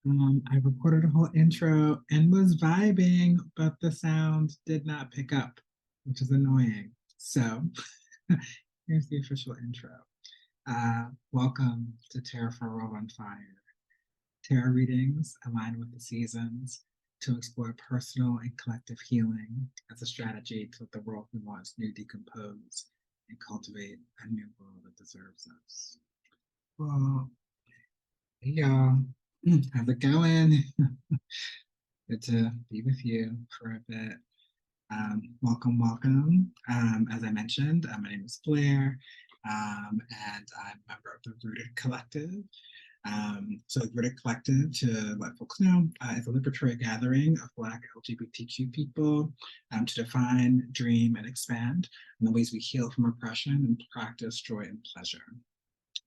I recorded a whole intro and was vibing, but the sound did not pick up, which is annoying. So here's the official intro. Welcome to Terra for World on Fire. Tarot readings align with the seasons to explore personal and collective healing as a strategy to let the world we once knew decompose and cultivate a new world that deserves us. Well, hey y'all, how's it going? Good to be with you for a bit. Welcome, welcome. As I mentioned, my name is Blair, and I'm a member of the Rooted Collective. So the Rooted Collective, to let folks know, is a liberatory gathering of Black LGBTQ people to define, dream, and expand in the ways we heal from oppression and practice joy and pleasure.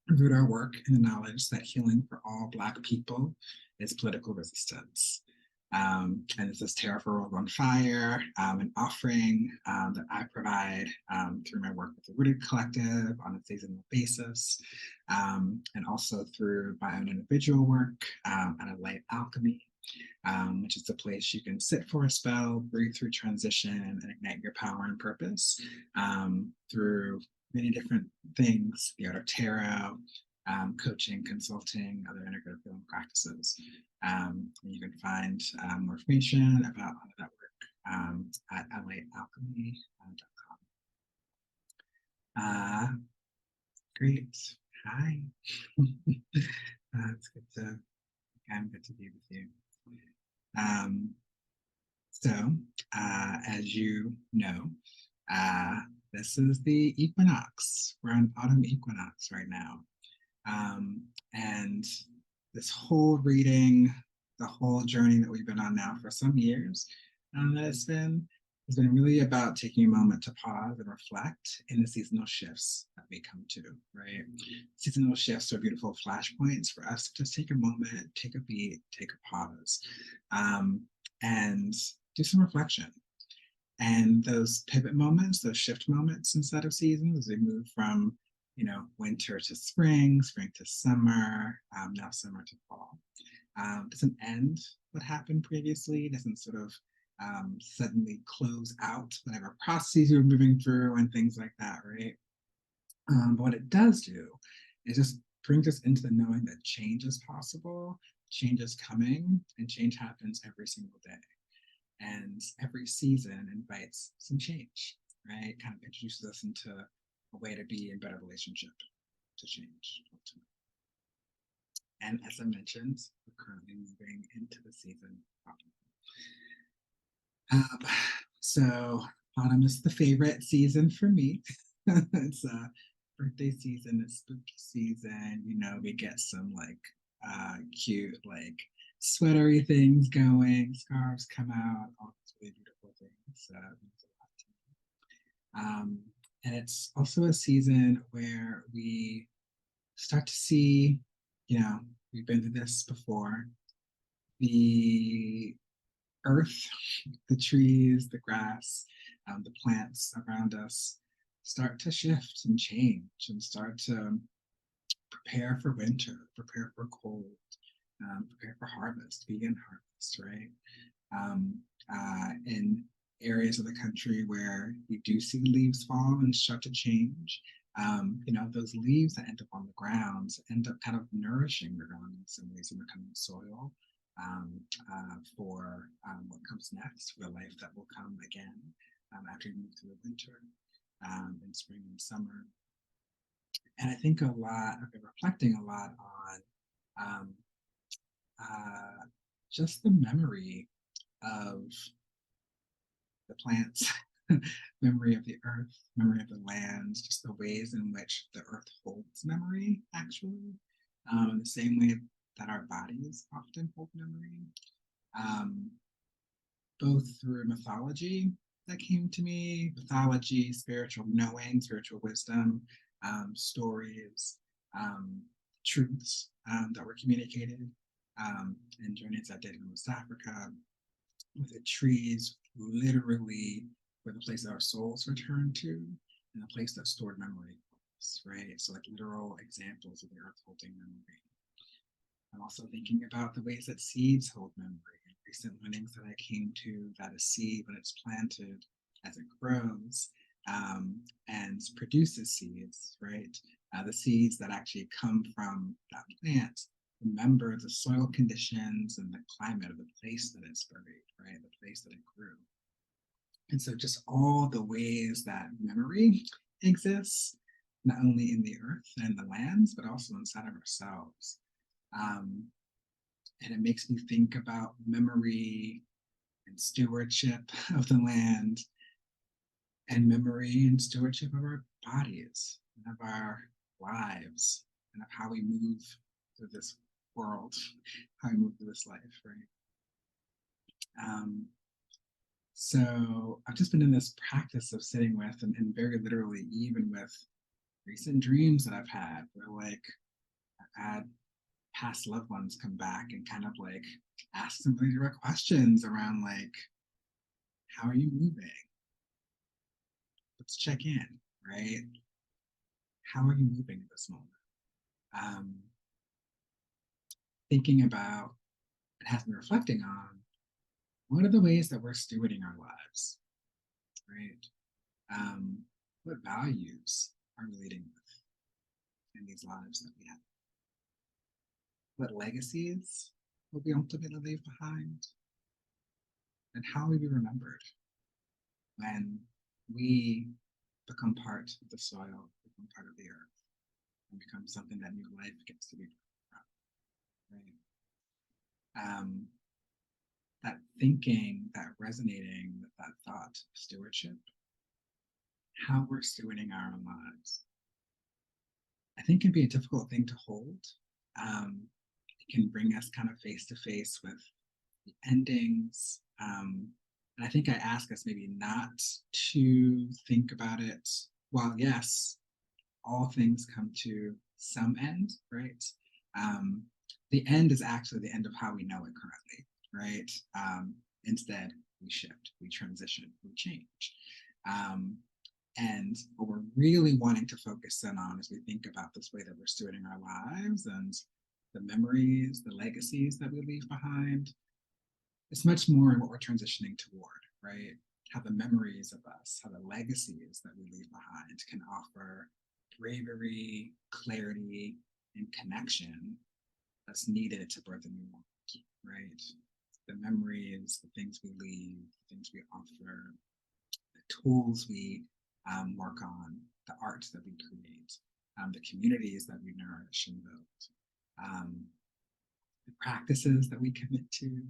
Root our work in the knowledge that healing for all Black people is political resistance. And this is Terra for World on Fire, an offering that I provide through my work with the Rooted Collective on a seasonal basis, and also through my own individual work at a light alchemy, which is a place you can sit for a spell, breathe through transition, and ignite your power and purpose through many different things, the art of tarot, coaching, consulting, other integrative healing practices. You can find more information about all of that work at lightалchemy.com. Great. Hi. It's good to, I'm good to be with you. As you know, this is the equinox. We're on autumn equinox right now. And this whole reading, the whole journey that we've been on now for some years, it's been really about taking a moment to pause and reflect in the seasonal shifts that we come to, right? Seasonal shifts are beautiful flashpoints for us to just take a moment, take a beat, take a pause, and do some reflection. And those pivot moments, those shift moments inside of seasons, as we move from winter to spring, spring to summer, now summer to fall. Doesn't end what happened previously, doesn't sort of suddenly close out whatever processes you're moving through and things like that, right? But what it does do is just brings us into the knowing that change is possible, change is coming, and change happens every single day. And every season invites some change, right? Kind of introduces us into a way to be in better relationship to change. And as I mentioned, we're currently moving into the season autumn. So autumn is the favorite season for me. It's a birthday season, it's spooky season. We get some cute sweatery things going, scarves come out, all these really beautiful things. Means a lot to me. And it's also a season where we start to see, we've been through this before, the earth, the trees, the grass, the plants around us start to shift and change and start to prepare for winter, prepare for cold, prepare for harvest, begin harvest, right? In areas of the country where we do see the leaves fall and start to change, those leaves that end up on the ground end up kind of nourishing the ground in some ways and becoming soil for what comes next, for the life that will come again after we move through the winter and spring and summer. And I think I've been reflecting a lot on just the memory of the plants, memory of the earth, memory of the land, just the ways in which the earth holds memory, actually, in the same way that our bodies often hold memory, both through mythology that came to me, mythology, spiritual knowing, spiritual wisdom, stories, truths that were communicated in journeys I did in West Africa, with the trees literally were the place that our souls returned to and the place that stored memory for us, right? So literal examples of the earth holding memory. I'm also thinking about the ways that seeds hold memory and recent learnings that I came to that a seed, when it's planted, as it grows and produces seeds, right? The seeds that actually come from that plant remember the soil conditions and the climate of the place that it's buried, right? The place that it grew. And so just all the ways that memory exists, not only in the earth and the lands, but also inside of ourselves. Um, and it makes me think about memory and stewardship of the land, and memory and stewardship of our bodies and of our lives and of how we move through this world, how we move through this life, right? Um, so I've just been in this practice of sitting with, and very literally, even with recent dreams that I've had, where like I've had past loved ones come back and kind of like ask some really direct questions around like, how are you moving? Let's check in, right? How are you moving at this moment? Um, Thinking about and has me reflecting on what are the ways that we're stewarding our lives, right? What values are we leading with in these lives that we have? What legacies will we ultimately leave behind? And how will we be remembered when we become part of the soil, become part of the earth, and become something that new life gets to be from, right? That thinking, that resonating with that thought of stewardship, how we're stewarding our own lives, I think can be a difficult thing to hold. It can bring us kind of face to face with the endings. And I think I ask us maybe not to think about it. While yes, all things come to some end, right? Um, the end is actually the end of how we know it currently, right? Instead, we shift, we transition, we change. Um, and what we're really wanting to focus in on as we think about this way that we're stewarding our lives and the memories, the legacies that we leave behind, it's much more in what we're transitioning toward, right? How the memories of us, how the legacies that we leave behind can offer bravery, clarity, and connection that's needed to birth a new world, right? The memories, the things we leave, the things we offer, the tools we work on, the art that we create, the communities that we nourish and build, the practices that we commit to,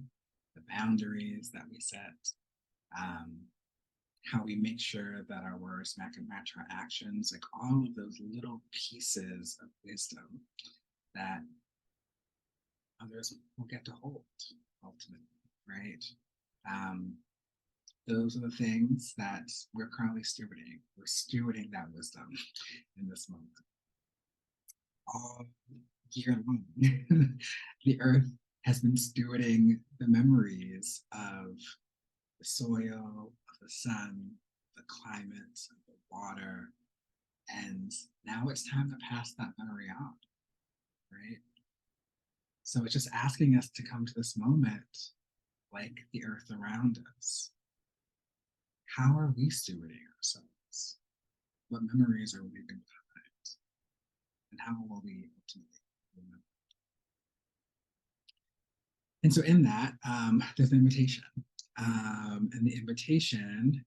the boundaries that we set, um, how we make sure that our words match our actions, like all of those little pieces of wisdom that others will get to hold ultimately, right? Um, those are the things that we're currently stewarding. We're stewarding that wisdom in this moment. All year long, the earth has been stewarding the memories of the soil, of the sun, the climate, of the water. And now it's time to pass that memory on, right? So it's just asking us to come to this moment like the earth around us. How are we stewarding ourselves? What memories are we leaving behind? And how will we ultimately remember? And so in that, there's an invitation. And the invitation,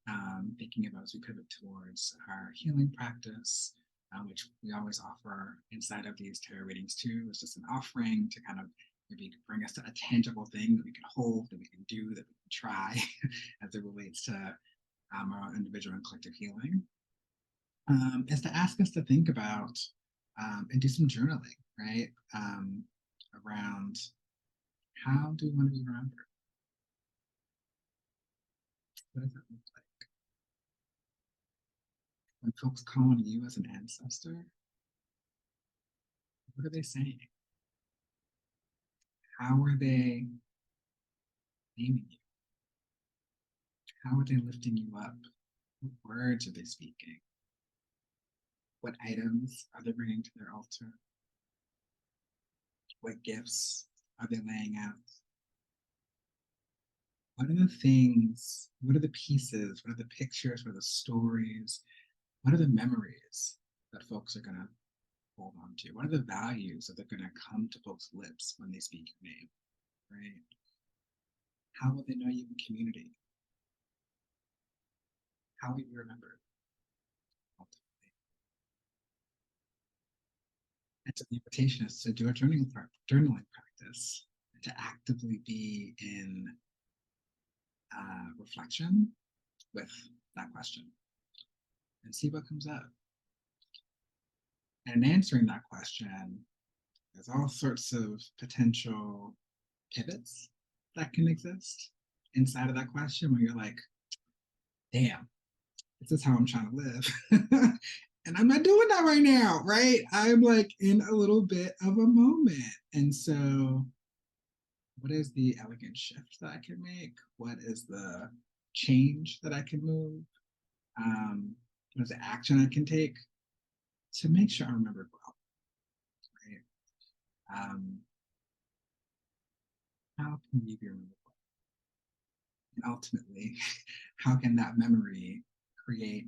thinking about as we pivot towards our healing practice, which we always offer inside of these tarot readings too, is just an offering to kind of maybe bring us to a tangible thing that we can hold, that we can do, that we can try as it relates to our individual and collective healing, is to ask us to think about and do some journaling, right? Around how do we want to be remembered? What does that look like? When folks call on you as an ancestor, what are they saying? How are they naming you? How are they lifting you up? What words are they speaking? What items are they bringing to their altar? What gifts are they laying out? What are the things, what are the pieces, what are the pictures, what are the stories, what are the memories that folks are going to hold on to? What are the values that are going to come to folks' lips when they speak your name, right? How will they know you in community? How will you remember ultimately? And so the invitation is to do a journaling practice, to actively be in reflection with that question and see what comes up. And in answering that question, there's all sorts of potential pivots that can exist inside of that question where you're like, damn, this is how I'm trying to live. And I'm not doing that right now, right? I'm like in a little bit of a moment. And so, what is the elegant shift that I can make? What is the change that I can move? What is the action I can take to make sure I remember well, right? How can you be remembered well? And ultimately, how can that memory create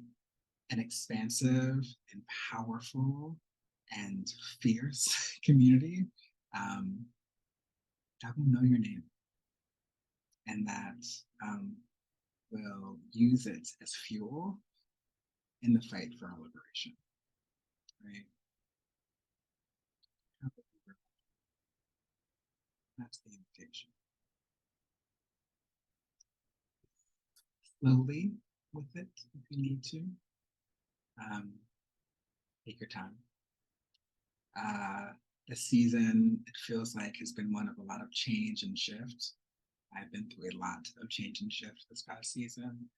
an expansive and powerful and fierce community that will know your name and that will use it as fuel in the fight for our liberation, right? That's the invitation. Slowly with it if you need to. Take your time. This season, it feels like, has been one of a lot of change and shift. I've been through a lot of change and shift this past season.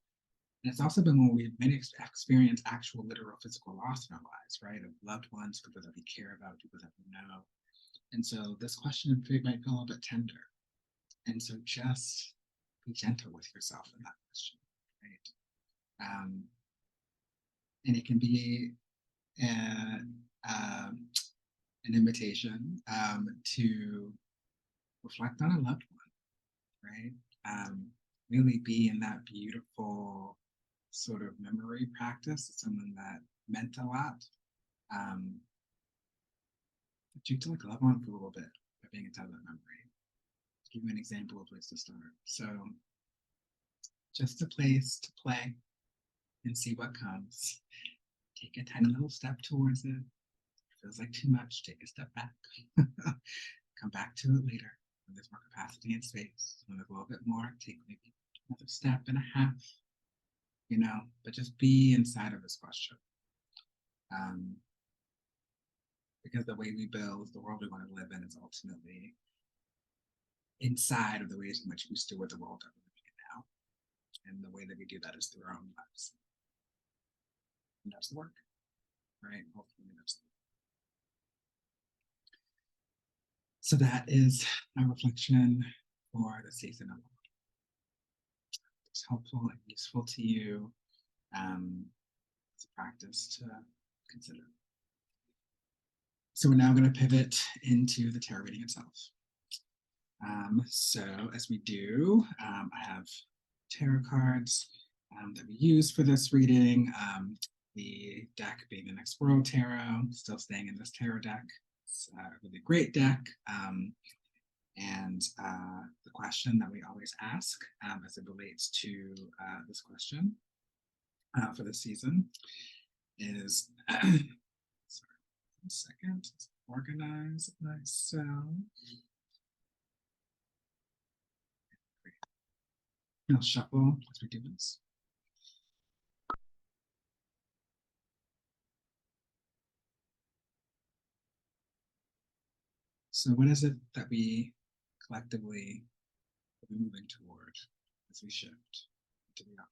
And it's also been when we've experienced actual literal physical loss in our lives, right? Of loved ones, people that we care about, people that we know. And so this question might feel a little bit tender. And so just be gentle with yourself in that question, right? And it can be an invitation to reflect on a loved one, right? Really be in that beautiful sort of memory practice, someone that meant a lot. But you to like love on for a little bit by being inside of that memory. To give you an example of a place to start. So just a place to play and see what comes. Take a tiny little step towards it. Feels like too much, take a step back. Come back to it later when there's more capacity and space. When there's a little bit more, take maybe another step and a half, but just be inside of this question. Because the way we build the world we want to live in is ultimately inside of the ways in which we steward the world that we're living in now. And the way that we do that is through our own lives. And that's the work, right? Ultimately, that's the work. So that is my reflection for the season of life. It's helpful and useful to you as a practice to consider. So we're now going to pivot into the tarot reading itself. So as we do, I have tarot cards that we use for this reading. The deck being the Next World Tarot, still staying in this tarot deck. It's a really great deck. And the question that we always ask as it relates to this question for this season is, sorry, 1 second, let's organize myself. I'll shuffle as we do this. So what is it that we collectively are moving toward as we shift into the autumn?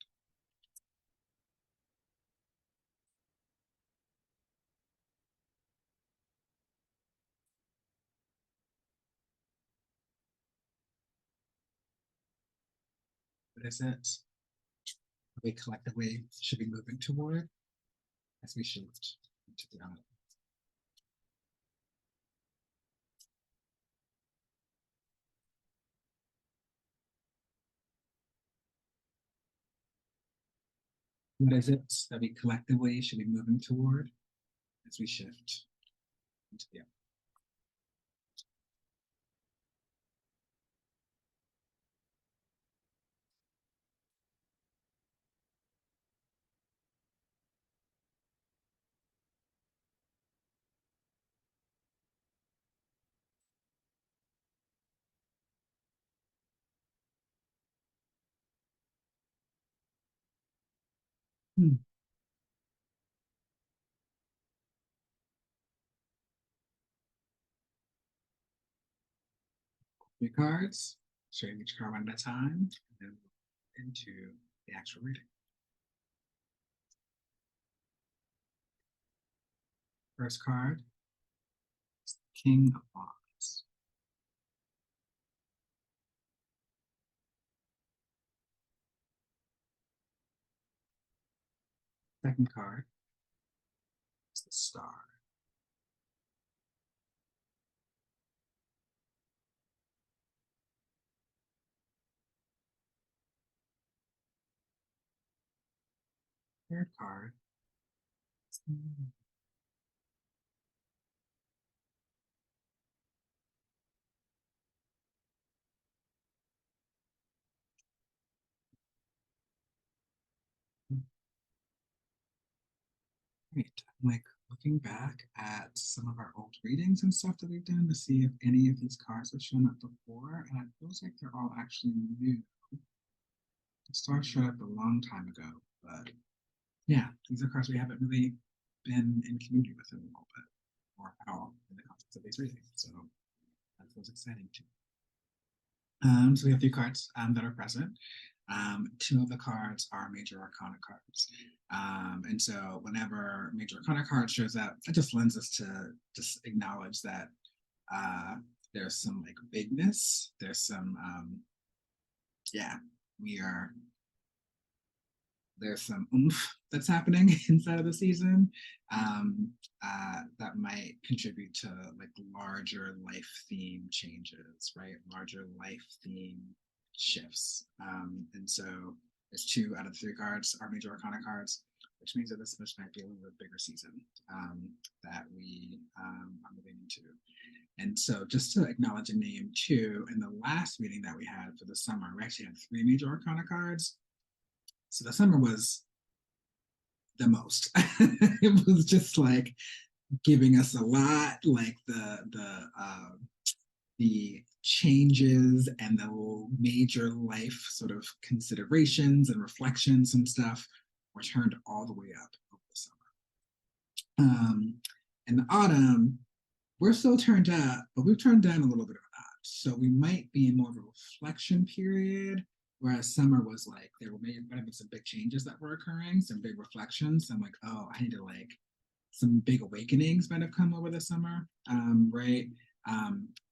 What is it that we collectively should be moving toward as we shift into the autumn? What is it that we collectively should be moving toward as we shift into the hmm. Three cards, showing each card one at a time, and then into the actual reading. First card is the King of Wands. Second card is the Star. Third card is the Moon. Great. I'm like looking back at some of our old readings and stuff that we've done to see if any of these cards have shown up before, and it feels like they're all actually new. The Star showed up a long time ago, but yeah, these are cards we haven't really been in community with in a little bit, or at all in the context of these readings. So that feels exciting too. So we have three cards that are present. Two of the cards are major arcana cards. And so whenever major arcana card shows up, it just lends us to just acknowledge that there's some like bigness, there's some, yeah, we are there's some oomph that's happening inside of the season that might contribute to like larger life theme changes, right? Larger life theme shifts. And so there's two out of the three cards are major arcana cards, which means that this might be a little bit bigger season that we are moving into. And so just to acknowledge a name too, in the last meeting that we had for the summer, we actually had three major arcana cards. So the summer was the most. It was just like giving us a lot, like the changes and the major life sort of considerations and reflections and stuff were turned all the way up over the summer. In the autumn, we're still turned up, but we've turned down a little bit of a notch. So we might be in more of a reflection period, whereas summer was like there were maybe might have been some big changes that were occurring, some big reflections. I'm like, oh, I need to like some big awakenings might have come over the summer, right?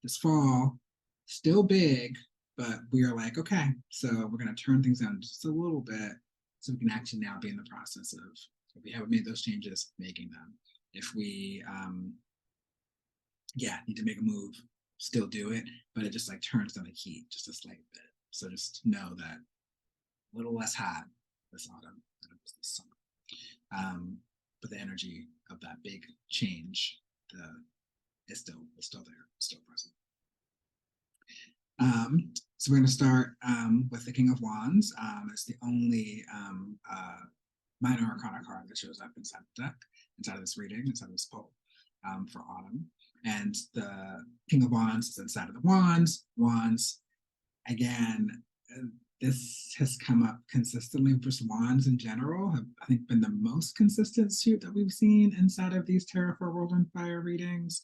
This fall, still big, but we are like, okay, so we're going to turn things down just a little bit so we can actually now be in the process of, if we haven't made those changes, making them. If we, yeah, need to make a move, still do it, but it just like turns down the heat just a slight bit. So just know that a little less hot this autumn than it was this summer. But the energy of that big change the, is still there, still present. So we're going to start with the King of Wands. It's the only minor arcana card that shows up inside the deck, inside of this reading, inside of this poll for autumn. And the King of Wands is inside of the Wands. Wands, again, this has come up consistently. Just Wands in general have, I think, been the most consistent suit that we've seen inside of these Terra for World and Fire readings.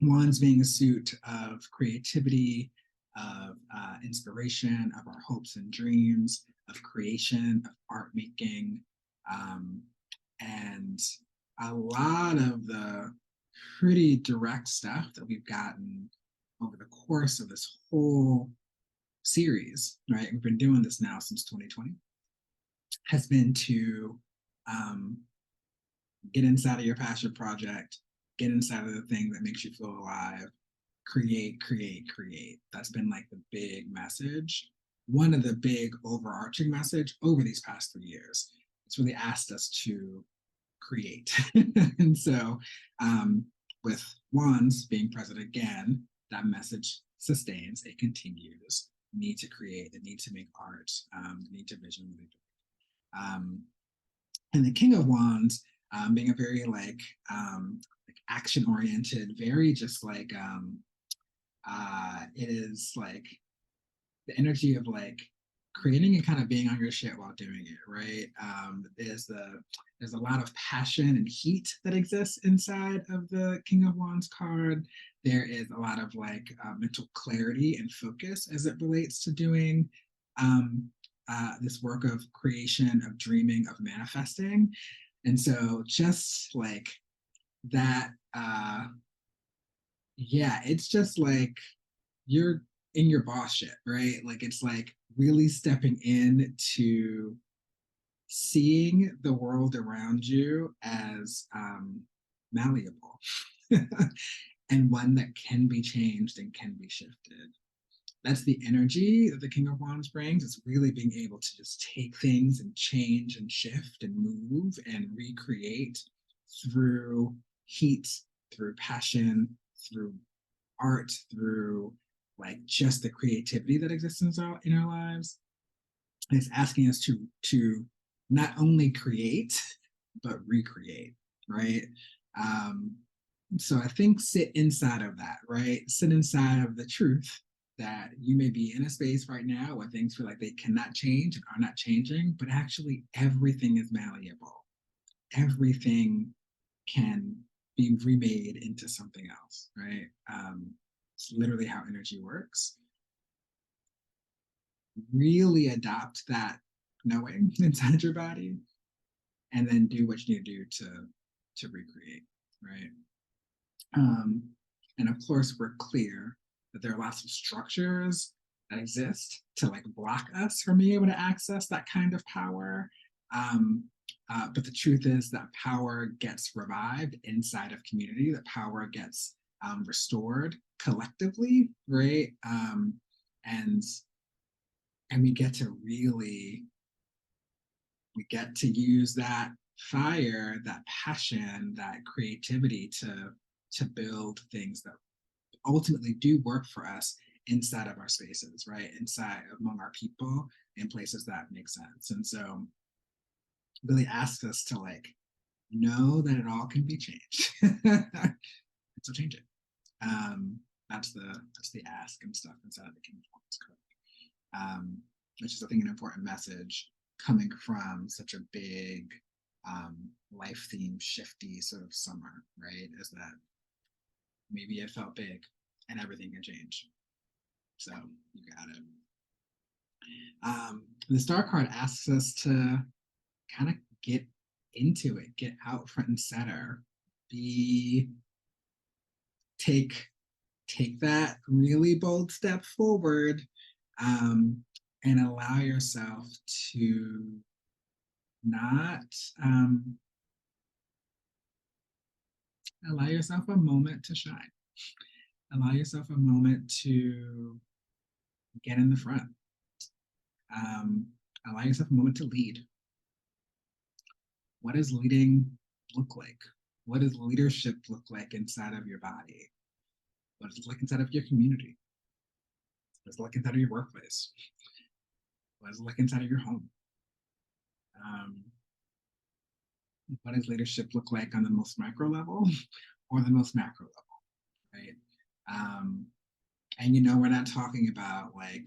Wands being a suit of creativity, of inspiration, of our hopes and dreams, of creation, of art making, and a lot of the pretty direct stuff that we've gotten over the course of this whole series, right? We've been doing this now since 2020, has been to get inside of your passion project, get inside of the thing that makes you feel alive, create, create, create. That's been like the big message. one of the big overarching message over these past 3 years. It's really asked us to create. And so with wands being present again, that message sustains, it continues. The need to create, the need to make art, the need to vision. And the King of Wands being a very like action oriented, very just like it is like the energy of like creating and kind of being on your shit while doing it, right? There's a lot of passion and heat that exists inside of the King of Wands card. There is a lot of like mental clarity and focus as it relates to doing this work of creation, of dreaming, of manifesting. And so just like that, yeah, it's just like you're in your boss shit, right? Like it's like really stepping into seeing the world around you as malleable and one that can be changed and can be shifted. That's the energy that the King of Wands brings. It's really being able to just take things and change and shift and move and recreate through heat, through passion, through art, through like just the creativity that exists in our lives. And it's asking us to not only create but recreate, right? So I think sit inside of that, right? Sit inside of the truth that you may be in a space right now where things feel like they cannot change and are not changing, but actually everything is malleable. Everything can be remade into something else, right? It's literally how energy works. Really adopt that knowing inside your body, and then do what you need to do to recreate, right? Um, and of course, we're clear that there are lots of structures that exist to like block us from being able to access that kind of power. But the truth is that power gets revived inside of community, that power gets restored collectively, right? And and we get to use that fire, that passion, that creativity to build things that ultimately do work for us inside of our spaces, right? Inside among our people in places that make sense. And so really asks us to like know that it all can be changed. So change it. That's the ask and stuff inside of the King of Wands code. Which is I think an important message coming from such a big life theme shifty sort of summer, right? Is that maybe it felt big and everything can change. So you got it. The star card asks us to kind of get into it, get out front and center, be take that really bold step forward, and allow yourself to not allow yourself a moment to shine. Allow yourself a moment to get in the front. Allow yourself a moment to lead. What does leading look like? What does leadership look like inside of your body? What does it look like inside of your community? What does it look like inside of your workplace? What does it look like inside of your home? What does leadership look like on the most micro level or the most macro level, right? And we're not talking about like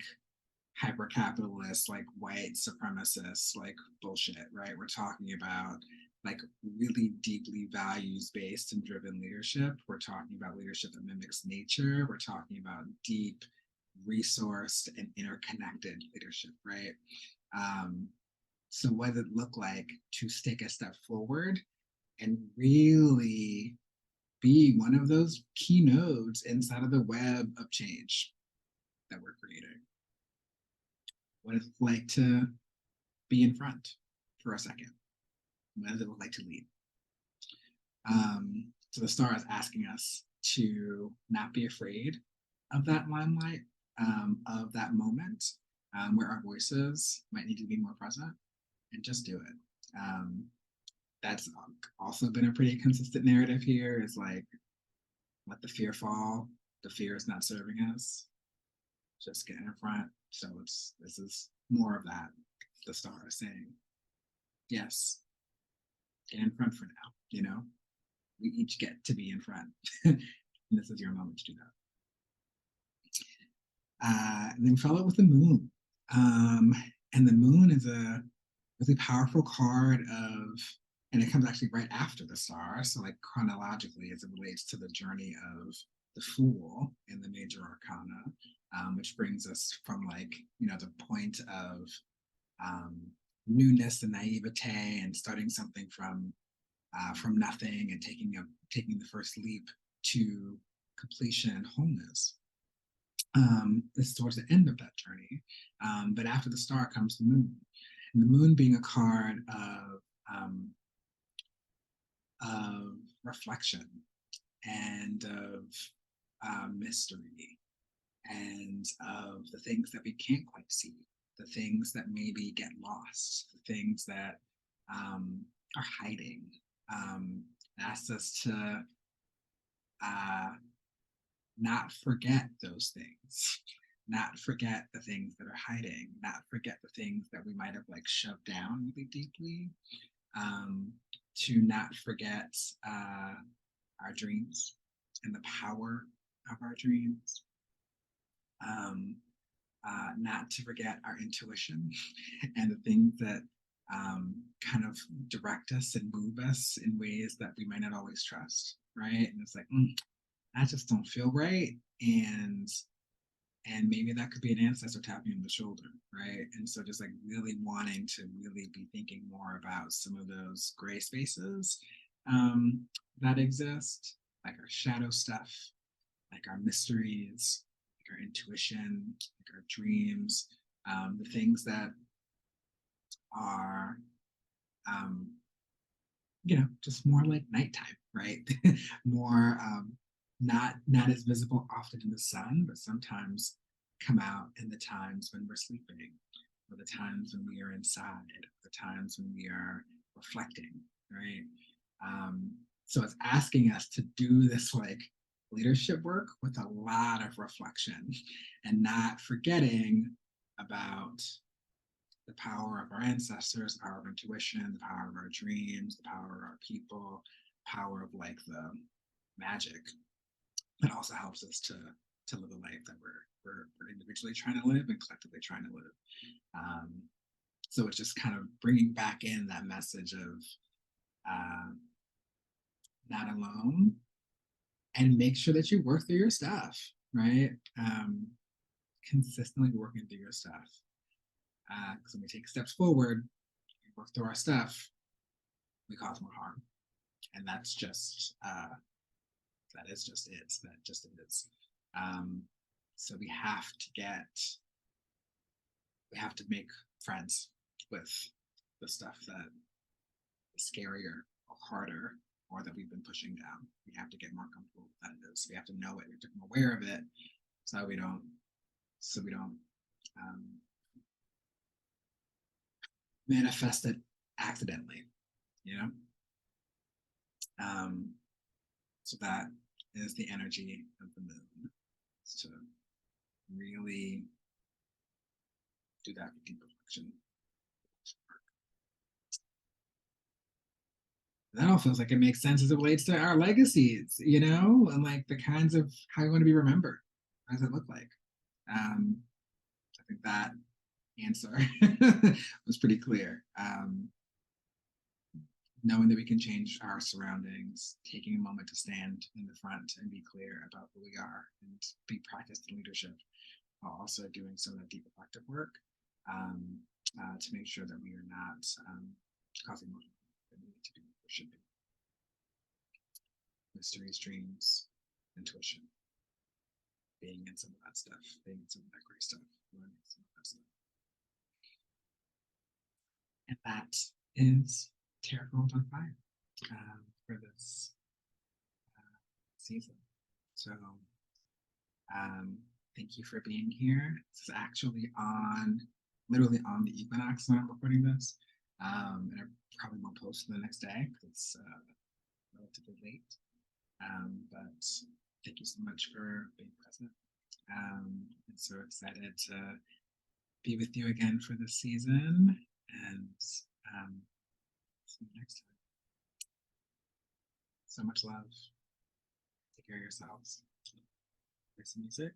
hyper capitalist, like white supremacists, like bullshit, right? We're talking about like really deeply values based and driven leadership. We're talking about leadership that mimics nature. We're talking about deep, resourced, and interconnected leadership, right? So what does it look like to take a step forward and really be one of those key nodes inside of the web of change that we're creating? What does it look like to be in front for a second? What does it look like to lead? So the star is asking us to not be afraid of that limelight, of that moment, where our voices might need to be more present, and just do it. That's also been a pretty consistent narrative here, is like, let the fear fall. The fear is not serving us. Just get in front. So this is more of that. The star is saying, yes, get in front for now. We each get to be in front. And this is your moment to do that. And then follow with the moon. And the moon is a really powerful card and it comes actually right after the star. So like chronologically, as it relates to the journey of the Fool in the major arcana, which brings us from like, the point of newness and naivete and starting something from nothing and taking the first leap to completion and wholeness. This is towards the end of that journey. But after the star comes the moon. And the moon being a card of reflection and of mystery and of the things that we can't quite see, the things that maybe get lost, the things that are hiding. Asks us to not forget those things, not forget the things that are hiding, not forget the things that we might have like shoved down really deeply, to not forget our dreams and the power of our dreams, not to forget our intuition and the things that kind of direct us and move us in ways that we might not always trust, right? And it's like, I just don't feel right, and maybe that could be an ancestor tapping on the shoulder, right? And so just like really wanting to really be thinking more about some of those gray spaces that exist, like our shadow stuff, like our mysteries, like our intuition, like our dreams, the things that are just more like nighttime, right? More not as visible often in the sun, but sometimes come out in the times when we're sleeping, or the times when we are inside, the times when we are reflecting, right? So it's asking us to do this like leadership work with a lot of reflection and not forgetting about the power of our ancestors, the power of intuition, the power of our dreams, the power of our people, power of like the magic that also helps us to live a life that we're individually trying to live and collectively trying to live. So it's just kind of bringing back in that message of not alone, and make sure that you work through your stuff, right? Consistently working through your stuff. Because when we take steps forward, we work through our stuff, we cause more harm. And that's just, that is just it. That just is. So we have to make friends with the stuff that is scarier or harder, or that we've been pushing down. We have to get more comfortable with that it is. We have to know it. We have to become aware of it, so we don't manifest it accidentally. So that is the energy of the moon. Is to really do that deep reflection. That all feels like it makes sense as it relates to our legacies, and like the kinds of how we want to be remembered. How does it look like? I think that answer was pretty clear. Knowing that we can change our surroundings, taking a moment to stand in the front and be clear about who we are and be practiced in leadership, while also doing some of the deep reflective work to make sure that we are not causing more than we need to be or should be. Mysteries, dreams, intuition, being in some of that stuff, being in some of that great stuff, learning some of that stuff. And that is Tarot Gold on Fire for this season. So thank you for being here. This is actually literally on the equinox when I'm recording this. And I probably won't post the next day because it's relatively late. But thank you so much for being present. I'm so excited to be with you again for this season, and see you next time. So much love. Take care of yourselves. Here's some music.